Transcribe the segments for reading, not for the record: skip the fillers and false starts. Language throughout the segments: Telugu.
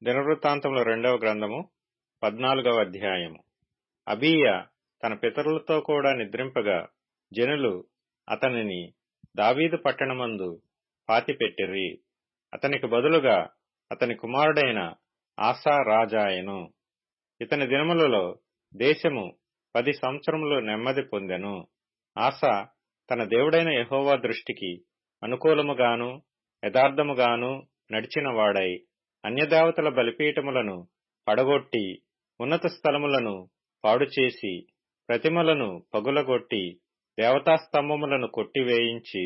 దినవృత్తాంతముల 2వ గ్రంథము 14వ అధ్యాయము. అబీయా తన పితరులతో కూడా నిద్రింపగా జనులు అతనిని దావీదు పట్టణమందు పాతిపెట్టిరి. అతనికి బదులుగా అతని కుమారుడైన ఆసా రాజాయెను. ఇతని దినములలో దేశము 10 సంవత్సరములు నెమ్మది పొందెను. ఆసా తన దేవుడైన యెహోవా దృష్టికి అనుకూలముగాను యథార్థముగాను నడిచిన వాడై అన్యదేవతల బలిపీఠములను పడగొట్టి ఉన్నత స్థలములను పాడుచేసి ప్రతిమలను పగులగొట్టి దేవతాస్తంభములను కొట్టివేయించి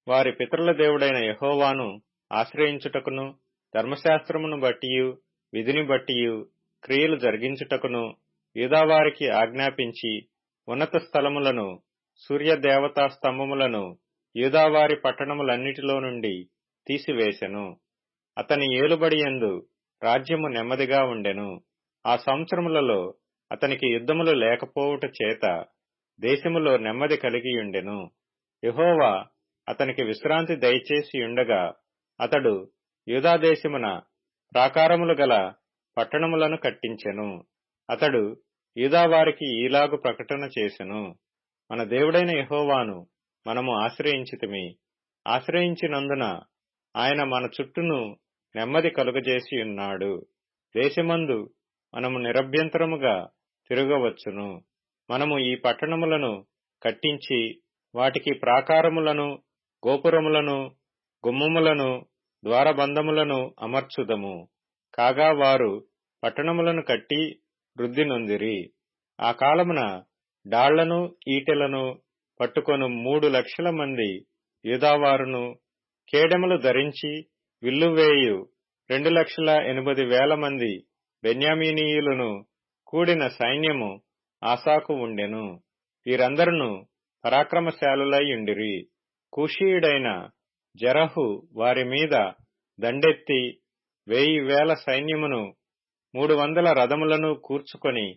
వారి పితరుల దేవుడైన యెహోవాను ఆశ్రయించుటకును ధర్మశాస్త్రమును బట్టియు విధిని బట్టియు క్రియలు జరిగించుటకును యూదావారికి ఆజ్ఞాపించి ఉన్నత స్థలములను సూర్యదేవతా స్తంభములను యూదావారి పట్టణములన్నిటిలో నుండి తీసివేశెను. అతని ఏలుబడియందు రాజ్యము నెమ్మదిగా ఉండెను. ఆ సంవత్సరములలో అతనికి యుద్ధములు లేకపోవుట చేత దేశములో నెమ్మది కలిగియుండెను. యెహోవా అతనికి విశ్రాంతి దయచేసి ఉండగా అతడు యూదాదేశమున ప్రాకారములు గల పట్టణములను కట్టించెను. అతడు యూదావారికి ఈలాగు ప్రకటన చేసెను: మన దేవుడైన యెహోవాను మనము ఆశ్రయించితిమి. ఆశ్రయించినందున ఆయన మన చుట్టూను నెమ్మది కలుగజేసి ఉన్నాడు. దేశమందు మనము నిరభ్యంతరముగా తిరగవచ్చును. మనము ఈ పట్టణములను కట్టించి వాటికి ప్రాకారములను గోపురములను గుమ్మములను ద్వారబంధములను అమర్చుదము. కాగా వారు పట్టణములను కట్టి వృద్ధి నొందిరి. ఆ కాలమున డాళ్లను ఈటెలను పట్టుకొను 3 లక్షల మంది యూదావారును, కేడెములు ధరించి విల్లువేయు 2,80,000 మంది బెన్యామీనీయులను కూడిన సైన్యము ఆసాకు ఉండెను. వీరందరూ పరాక్రమశాలులై ఉండిరి. కూషీయుడైన జెరహు వారి మీద దండెత్తి 1,000 సైన్యమును 300 రథములను కూర్చుకొని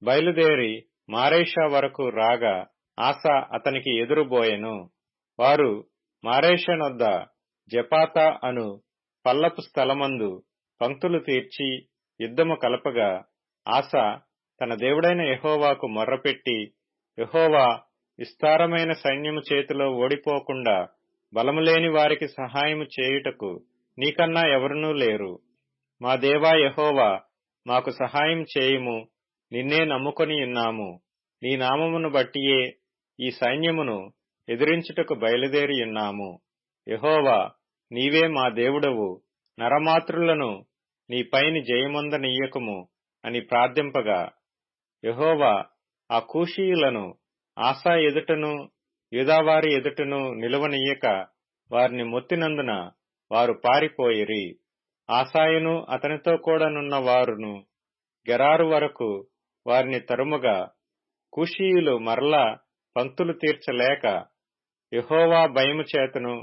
బయలుదేరి మారేషా వరకు రాగా ఆసా అతనికి ఎదురుబోయెను. వారు మారేషానొద్ద జపాతా అను పల్లపు స్థలమందు పంక్తులు తీర్చి యుద్ధము కలపగా ఆసా తన దేవుడైన యెహోవాకు మొర్రపెట్టి, యెహోవా విస్తారమైన సైన్యము చేతిలో ఓడిపోకుండా బలములేని వారికి సహాయము చేయుటకు నీకన్నా ఎవరునూ లేరు. మా దేవా యెహోవా, మాకు సహాయం చేయుము. నిన్నే నమ్ముకొని ఉన్నాము. నీ నామమును బట్టియే ఈ సైన్యమును ఎదిరించుటకు బయలుదేరియున్నాము. యెహోవా, నీవే మా దేవుడవు. నరమాతృలను నీ పైని జయమొందనీయకుము అని ప్రార్థింపగా యెహోవా ఆ కూషీయులను ఆసా ఎదుటను యూదావారి ఎదుటను నిలువనీయక వారిని మొత్తినందున వారు పారిపోయిరి. ఆసాయును అతనితో కూడానున్న వారును గెరారు వరకు వారిని తరుముగా కూషీయులు మరలా పంక్తులు తీర్చలేక యెహోవా భయము చేతను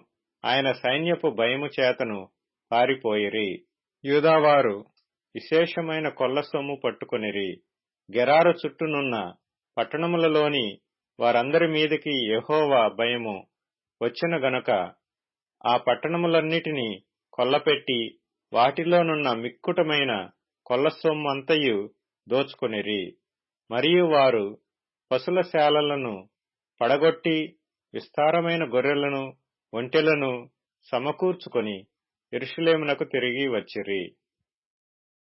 ఆయన సైన్యపు భయము చేతను పారిపోయిరి. యూదావారు విశేషమైన కొల్ల సొమ్ము పట్టుకొనిరి. గెరారు చుట్టూనున్న పట్టణములలోని వారందరి మీదికి యెహోవా భయము వచ్చిన గనుక ఆ పట్టణములన్నిటినీ కొల్లపెట్టి వాటిలోనున్న మిక్కుటమైన కొల్ల సొమ్మంతయు దోచుకొనిరి. మరియు వారు పశుల శాలలను పడగొట్టి విస్తారమైన గొర్రెలను ఒంటెలను సమకూర్చుకొని యెరూషలేమునకు తిరిగి వచ్చిరి.